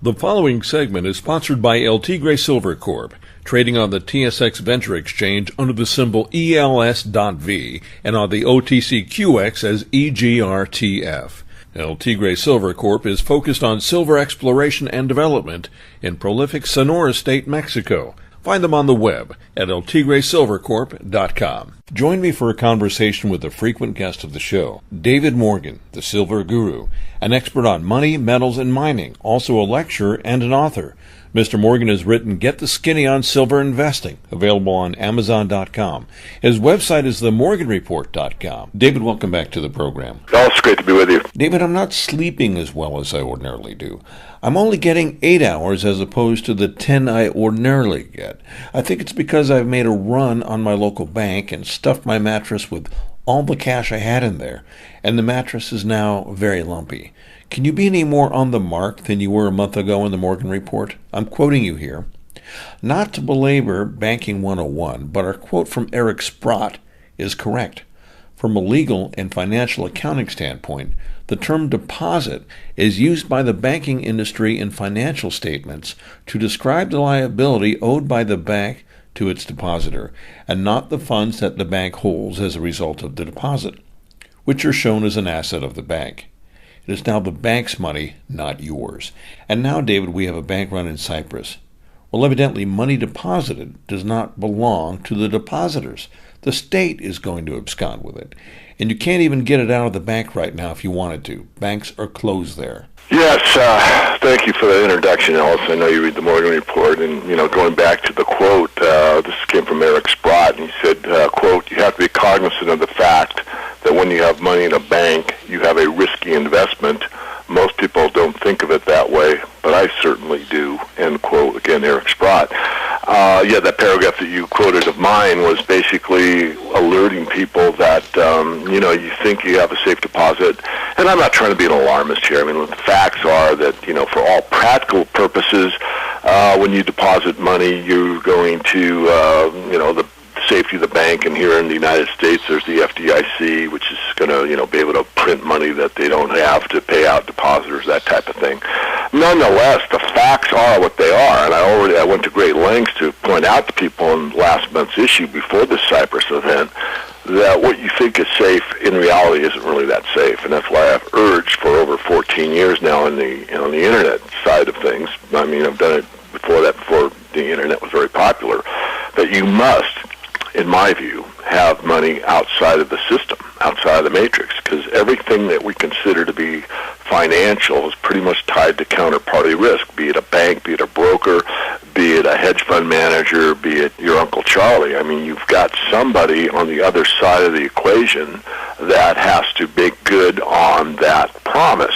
The following segment is sponsored by LT Gray Silver Corp., trading on the TSX Venture Exchange under the symbol ELS.V and on the OTCQX as EGRTF. LT Gray Silver Corp. is focused on silver exploration and development in prolific Sonora State, Mexico. Find them on the web at ltgraysilvercorp.com. Join me for a conversation with a frequent guest of the show, David Morgan, the Silver Guru, an expert on money, metals, and mining, also a lecturer and an author. Mr. Morgan has written Get the Skinny on Silver Investing, available on Amazon.com. His website is themorganreport.com. David, welcome back to the program. Oh, it's great to be with you. David, I'm not sleeping as well as I ordinarily do. I'm only getting 8 hours as opposed to the 10 I ordinarily get. I think it's because I've made a run on my local bank and stuffed my mattress with all the cash I had in there, and the mattress is now very lumpy. Can you be any more on the mark than you were a month ago in the Morgan Report? I'm quoting you here. Not to belabor Banking 101, but our quote from Eric Sprott is correct. From a legal and financial accounting standpoint, the term deposit is used by the banking industry in financial statements to describe the liability owed by the bank to its depositor, and not the funds that the bank holds as a result of the deposit, which are shown as an asset of the bank. It is now the bank's money, not yours. And now, David, we have a bank run in Cyprus. Well, evidently, money deposited does not belong to the depositors. The state is going to abscond with it. And you can't even get it out of the bank right now if you wanted to. Banks are closed there. Yes, thank you for the introduction, Ellis. I know you read the Morgan Report, and, going back to the quote, this came from Eric Sprott, and he said, quote, "You have to be cognizant of the fact that when you have money in a bank, you have a risky investment. Most people don't think of it that way, but I certainly do," end quote. Again, Eric Sprott. That paragraph that you quoted of mine was basically alerting people that, you think you have a safe deposit. And I'm not trying to be an alarmist here. I mean, the facts are that, for all practical purposes, when you deposit money, you're going to, the safety of the bank, and here in the United States there's the FDIC, which is going to be able to print money that they don't have to pay out depositors, that type of thing. Nonetheless, the facts are what they are, and I went to great lengths to point out to people in last month's issue before the Cyprus event that what you think is safe in reality isn't really that safe, and that's why I've urged for over 14 years now on the internet side of things. I mean, I've done it before the internet was very popular, that you must, in my view, have money outside of the system, outside of the matrix, because everything that we consider to be financial is pretty much tied to counterparty risk, be it a bank, be it a broker, be it a hedge fund manager, be it your Uncle Charlie. I mean, you've got somebody on the other side of the equation that has to make good on that promise.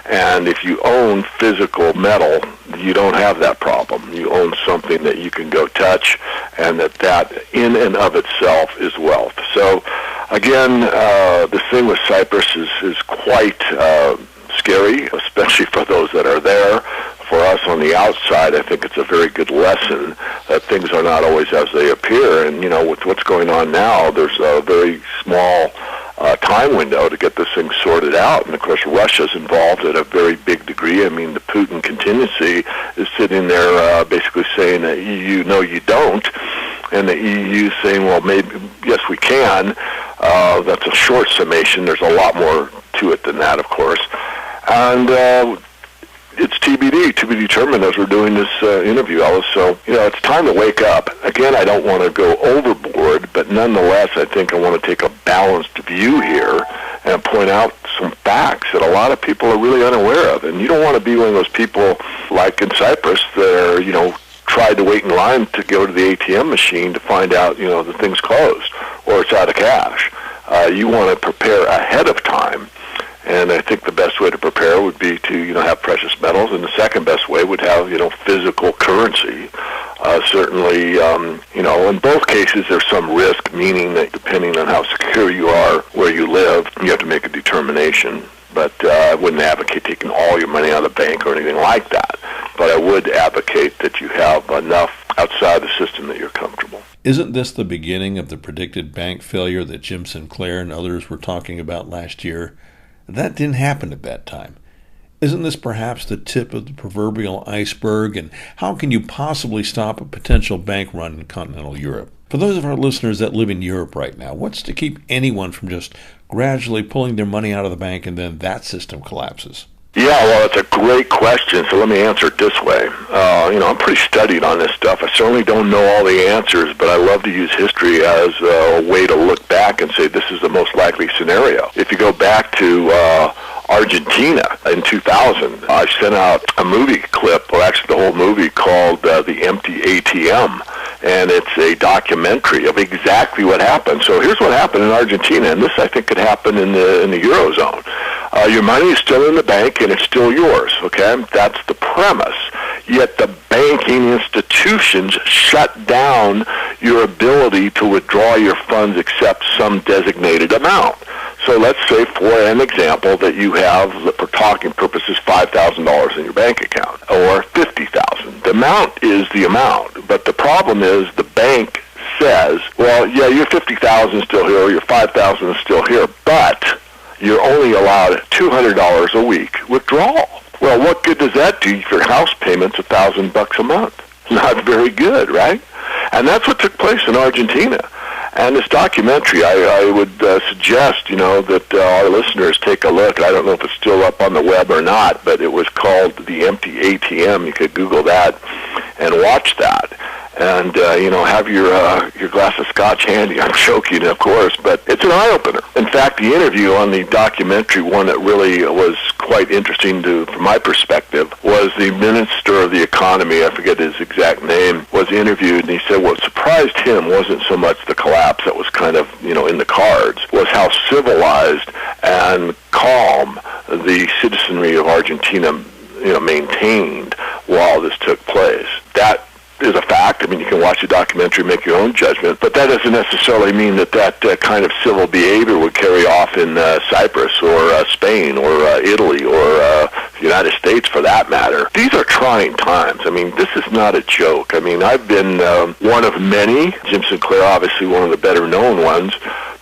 And if you own physical metal, you don't have that problem. You own something that you can go touch, and that in and of itself is wealth. So, again, this thing with Cyprus is quite scary, especially for those that are there. For us on the outside, I think it's a very good lesson that things are not always as they appear. And, with what's going on now, there's a very small time window to get this thing sorted out. And, of course, Russia's involved at a very big degree. I mean, the Putin contingency is sitting there basically saying that EU, no, you don't. And the EU saying, well, maybe, yes, we can. That's a short summation. There's a lot more to it than that, of course. And it's TBD, to be determined as we're doing this interview, Alice. So, it's time to wake up. Again, I don't want to go overboard, but nonetheless, I think I want to take a balanced view here and point out some facts that a lot of people are really unaware of. And you don't want to be one of those people like in Cyprus that are, tried to wait in line to go to the ATM machine to find out, the thing's closed or it's out of cash. You want to prepare ahead of time. And I think the best way to prepare would be to, have precious metals, and the second best way would have, physical currency. Certainly, in both cases there's some risk, meaning that depending on how secure you are where you live, you have to make a determination. But I wouldn't advocate taking all your money out of the bank or anything like that. But I would advocate that you have enough outside the system that you're comfortable. Isn't this the beginning of the predicted bank failure that Jim Sinclair and others were talking about last year? That didn't happen at that time. Isn't this perhaps the tip of the proverbial iceberg? And how can you possibly stop a potential bank run in continental Europe? For those of our listeners that live in Europe right now, what's to keep anyone from just gradually pulling their money out of the bank and then that system collapses? Yeah, well, it's a great question, so let me answer it this way. I'm pretty studied on this stuff. I certainly don't know all the answers, but I love to use history as a way to look back and say this is the most likely scenario. If you go back to Argentina in 2000, I sent out a movie clip, or actually the whole movie, called The Empty ATM. And it's a documentary of exactly what happened. So here's what happened in Argentina, and this I think could happen in the Eurozone. Your money is still in the bank, and it's still yours, okay? That's the premise. Yet the banking institutions shut down your ability to withdraw your funds except some designated amount. So let's say, for an example, that you have, for talking purposes, $5,000 in your bank account, or $50,000. The amount is the amount, but the problem is the bank says, well, yeah, your $50,000 is still here, your $5,000 is still here, but you're only allowed $200 a week withdrawal. Well, what good does that do if your house payment's $1,000 a month? Not very good, right? And that's what took place in Argentina. And this documentary, I would suggest, that our listeners take a look. I don't know if it's still up on the web or not, but it was called The Empty ATM. You could Google that and watch that. And, have your glass of scotch handy. I'm joking, of course, but it's an eye-opener. In fact, the interview on the documentary, one that really was quite interesting from my perspective, was the Minister of the Economy, I forget his exact name, was interviewed, and he said what surprised him wasn't so much the collapse that was kind of, in the cards, was how civilized and calm the citizenry of Argentina, maintained while this took place. That is a fact. I mean, you can watch the documentary, make your own judgment, but that doesn't necessarily mean that kind of civil behavior would carry off in Cyprus or Spain or Italy or the United States, for that matter. These are trying times. I mean, this is not a joke. I mean, I've been one of many, Jim Sinclair obviously one of the better known ones,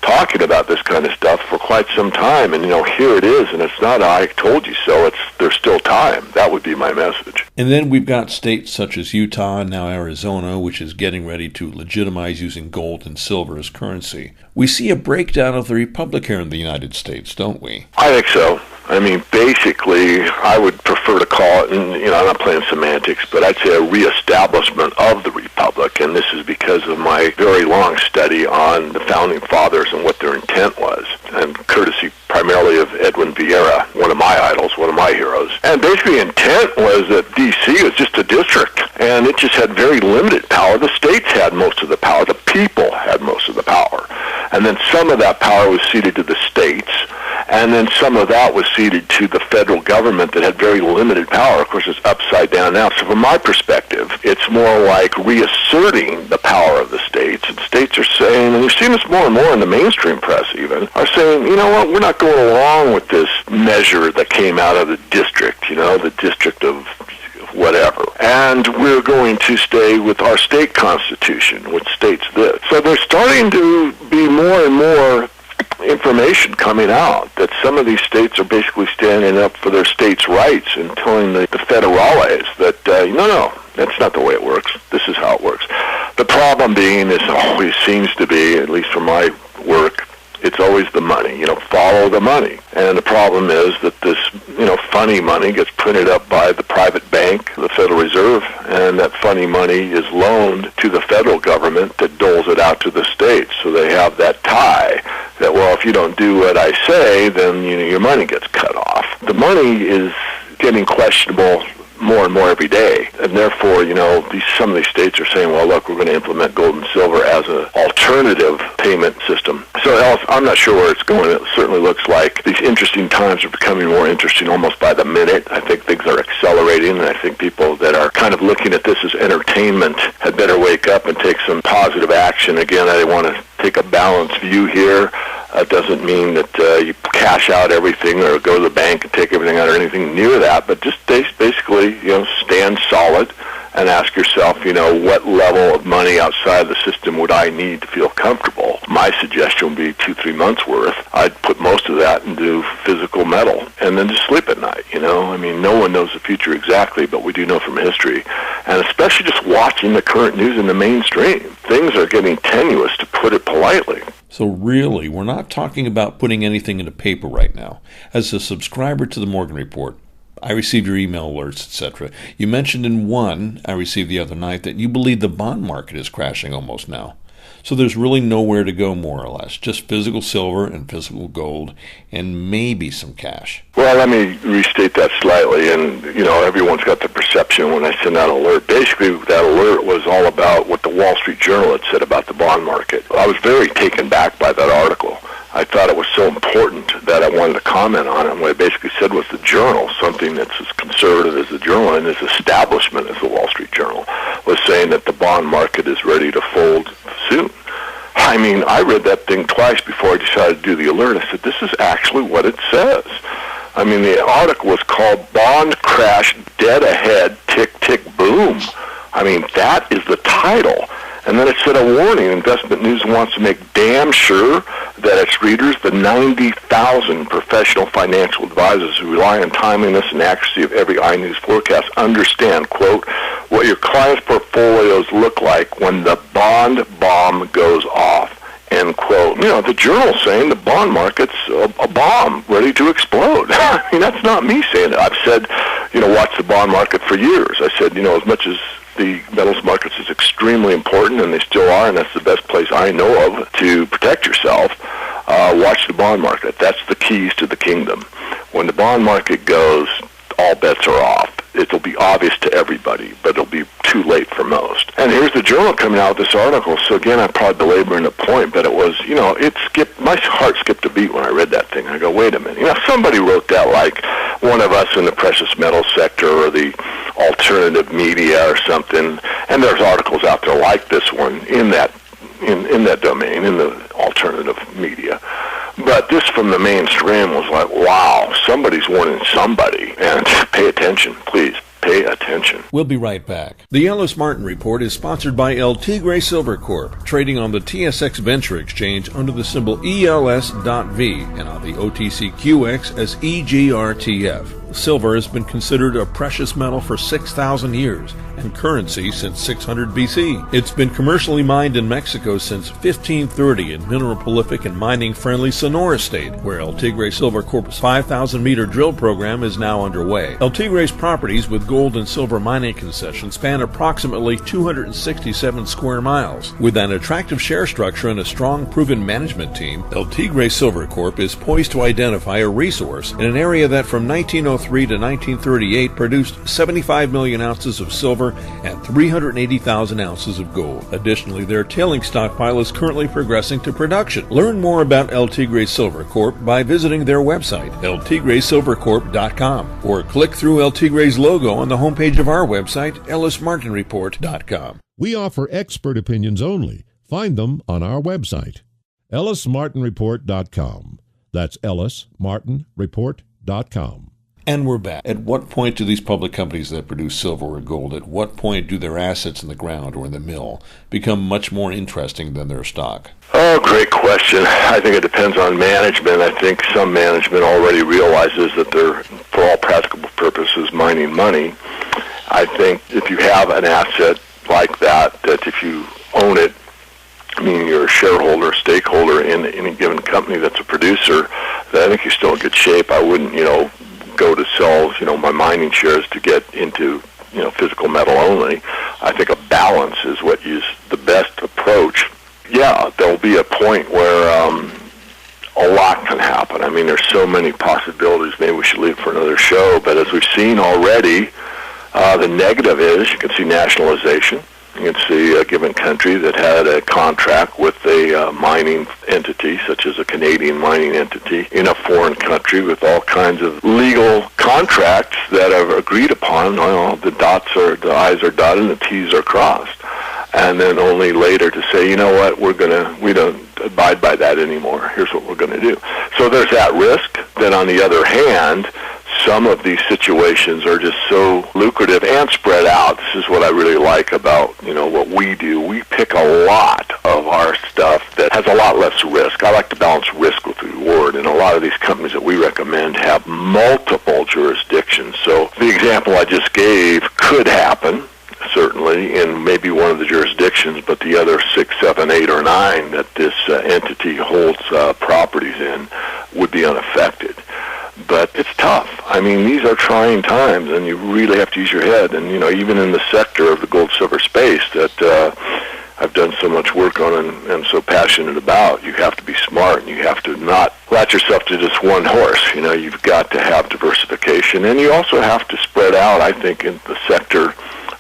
talking about this kind of stuff for quite some time, and here it is, and it's not I told you so, there's still time. That would be my message. And then we've got states such as Utah and now Arizona, which is getting ready to legitimize using gold and silver as currency. We see a breakdown of the republic here in the United States, don't we? I think so. I mean, basically, I would prefer to call it, and I'm not playing semantics, but I'd say a reestablishment of the republic, and this is because of my very long study on the Founding Fathers and what their intent was, and courtesy primarily of Edwin Vieira, one of my idols, one of my heroes. And basically the intent was that D.C. was just a district, and it just had very limited power. The states had most of the power. The people had most of the power. And then some of that power was ceded to the states, and then some of that was ceded to the federal government that had very limited power. Of course, it's upside down now. So from my perspective, it's more like reasserting the power of the states. And states are saying, and you're seeing this more and more in the mainstream press even, are saying, you know what, we're not going along with this measure that came out of the district, the district of whatever. And we're going to stay with our state constitution, which states this. So there's starting to be more and more information coming out that some of these states are basically standing up for their states' rights and telling the federales that, no, that's not the way it works. This is how it works. The problem being is always seems to be, at least for my work, it's always the money, follow the money. And the problem is that this, funny money gets printed up by the private bank, the Federal Reserve, and that funny money is loaned to the federal government that doles it out to the states. So they have that tie that, well, if you don't do what I say, then, your money gets cut off. The money is getting questionable more and more every day, and therefore, some of these states are saying, well, look, we're going to implement gold and silver as an alternative payment system. So I'm not sure where it's going. It certainly looks like these interesting times are becoming more interesting almost by the minute. I think things are accelerating, and I think people that are kind of looking at this as entertainment had better wake up and take some positive action. Again, I want to take a balanced view here. Doesn't mean that you cash out everything or go to the bank and take everything out or anything near that, but just basically, stand solid and ask yourself, what level of money outside the system would I need to feel comfortable? My suggestion would be 2-3 months worth. I'd put most of that into physical metal and then just sleep at night, no one knows the future exactly, but we do know from history. And especially just watching the current news in the mainstream. Things are getting tenuous, to put it politely. So really, we're not talking about putting anything into paper right now. As a subscriber to the Morgan Report, I received your email alerts, etc. You mentioned in one I received the other night that you believe the bond market is crashing almost now. So there's really nowhere to go, more or less. Just physical silver and physical gold and maybe some cash. Well, let me restate that slightly. And, everyone's got the perception when I send that alert. Basically, that alert was all about what the Wall Street Journal had said about the bond market. I was very taken back by that article. I thought it was so important that I wanted to comment on it. And what it basically said was the Journal, something that's as conservative as the Journal and as establishment as the Wall Street Journal, was saying that the bond market is ready to fold soon. I read that thing twice before I decided to do the alert. I said, this is actually what it says. The article was called Bond Crash Dead Ahead, Tick, Tick, Boom. That is the title. And then it said a warning. Investment News wants to make damn sure that its readers, the 90,000 professional financial advisors who rely on timeliness and accuracy of every iNews forecast, understand, quote, what your clients' portfolios look like when the bond bomb goes off, end quote. The Journal's saying the bond market's a bomb ready to explode. That's not me saying it. I've said, watch the bond market for years. I said, as much as the metals markets is extremely important, and they still are, and that's the best place I know of to protect yourself. Watch the bond market. That's the keys to the kingdom. When the bond market goes, all bets are off. It'll be obvious to everybody, but it'll be too late for most. And here's the Journal coming out with this article. So again, I'm probably belaboring the point, but it was, my heart skipped a beat when I read that thing. I go, wait a minute. Somebody wrote that like one of us in the precious metal sector or the alternative media or something. And there's articles out there like this one in that domain, in the alternative media. But this from the mainstream was like, wow, somebody's warning somebody. And pay attention, please. Pay attention. We'll be right back. The Ellis Martin Report is sponsored by El Tigre Silver Corp, trading on the TSX Venture Exchange under the symbol ELS.V and on the OTCQX as EGRTF. Silver has been considered a precious metal for 6,000 years and currency since 600 BC. It's been commercially mined in Mexico since 1530 in mineral-prolific and mining-friendly Sonora State, where El Tigre Silver Corp's 5,000-meter drill program is now underway. El Tigre's properties with gold and silver mining concessions span approximately 267 square miles. With an attractive share structure and a strong, proven management team, El Tigre Silver Corp is poised to identify a resource in an area that from 1903 to 1938 produced 75 million ounces of silver and 380,000 ounces of gold. Additionally, their tailing stockpile is currently progressing to production. Learn more about El Tigre Silver Corp by visiting their website, eltigresilvercorp.com, or click through El Tigre's logo on the homepage of our website, ellismartinreport.com. We offer expert opinions only. Find them on our website, ellismartinreport.com. That's ellismartinreport.com. And we're back. At what point do these public companies that produce silver or gold, at what point do their assets in the ground or in the mill become much more interesting than their stock? Oh, great question. I think it depends on management. I think some management already realizes that they're, for all practical purposes, mining money. I think if you have an asset like that if you own it, meaning you're a shareholder, stakeholder in any given company that's a producer, then I think you're still in good shape. I wouldn't, go to sell, my mining shares to get into, physical metal only. I think a balance is what is the best approach. Yeah, there'll be a point where a lot can happen. There's so many possibilities. Maybe we should leave it for another show. But as we've seen already, the negative is you can see nationalization. You can see a given country that had a contract with a mining entity, such as a Canadian mining entity, in a foreign country with all kinds of legal contracts that are agreed upon. The I's are dotted and the T's are crossed. And then only later to say, we don't abide by that anymore. Here's what we're going to do. So there's that risk. Then on the other hand, some of these situations are just so lucrative and spread out. This is what I really like about, what we do. We pick a lot of our stuff that has a lot less risk. I like to balance risk with reward, and a lot of these companies that we recommend have multiple jurisdictions. So the example I just gave could happen, certainly, in maybe one of the jurisdictions, but the other 6, 7, 8, or 9 that this entity holds properties in would be unaffected. But it's tough. I mean, these are trying times, and you really have to use your head. And, even in the sector of the gold-silver space that I've done so much work on and am so passionate about, you have to be smart, and you have to not latch yourself to just one horse. You've got to have diversification, and you also have to spread out, I think, in the sector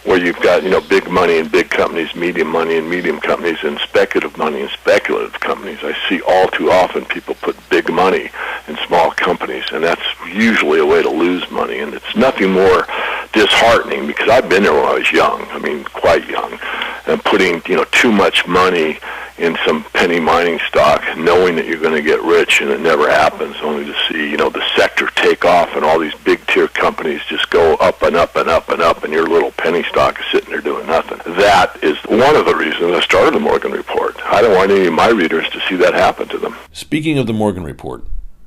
where you've got, big money and big companies, medium money and medium companies, and speculative money and speculative companies. I see all too often people put big money in small companies, and that's usually a way to lose money. And it's nothing more disheartening, because I've been there when I was young, quite young, and putting, too much money in some penny mining stock, knowing that you're going to get rich, and it never happens, only to see, the sector take off and all these big tier companies just go up and up and up and up, and your little penny stock is sitting there doing nothing. That is one of the reasons I started the Morgan Report. I don't want any of my readers to see that happen to them. Speaking of the Morgan Report,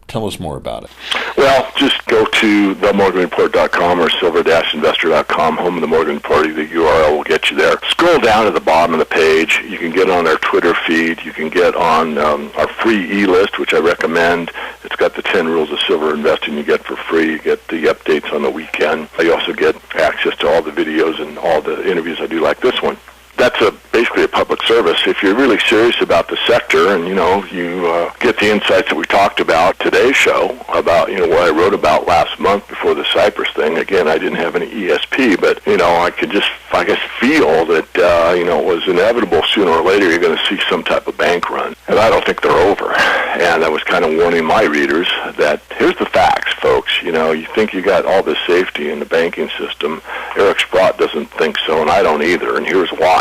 tell us more about it. Well, just go to themorganreport.com or silver-investor.com, home of the Morgan Report. The URL will get you there. Scroll down to the bottom of the page. You can get on our Twitter feed. You can get on our free e-list, which I recommend. It's got the 10 rules of silver investing you get for free. You get the updates on the weekend. You also get access to all the videos and all the interviews I do like this one. That's basically a public service. If you're really serious about the sector, and you get the insights that we talked about today's show about what I wrote about last month before the Cyprus thing. Again, I didn't have any ESP, but I could just feel that it was inevitable. Sooner or later you're going to see some type of bank run, and I don't think they're over. And I was kind of warning my readers that here's the facts, folks. You think you got all this safety in the banking system. Eric Sprott doesn't think so, and I don't either, and here's why.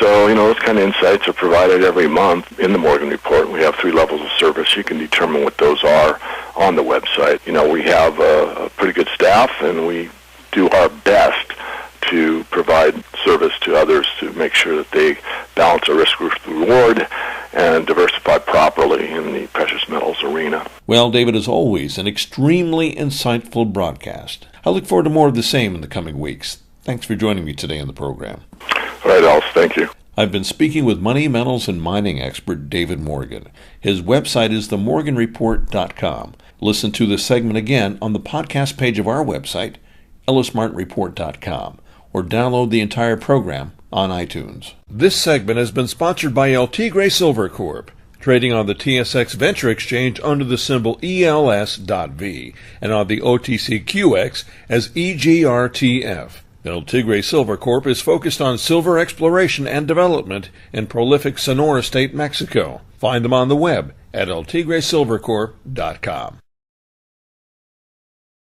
So, those kind of insights are provided every month in the Morgan Report. We have 3 levels of service. You can determine what those are on the website. We have a pretty good staff, and we do our best to provide service to others to make sure that they balance a risk with reward and diversify properly in the precious metals arena. Well, David, as always, an extremely insightful broadcast. I look forward to more of the same in the coming weeks. Thanks for joining me today on the program. All right, Alice, thank you. I've been speaking with money, metals, and mining expert David Morgan. His website is themorganreport.com. Listen to this segment again on the podcast page of our website, ellismartinreport.com, or download the entire program on iTunes. This segment has been sponsored by El Tigre Silver Corp., trading on the TSX Venture Exchange under the symbol ELS.V and on the OTCQX as EGRTF. El Tigre Silver Corp is focused on silver exploration and development in prolific Sonora State, Mexico. Find them on the web at eltigresilvercorp.com.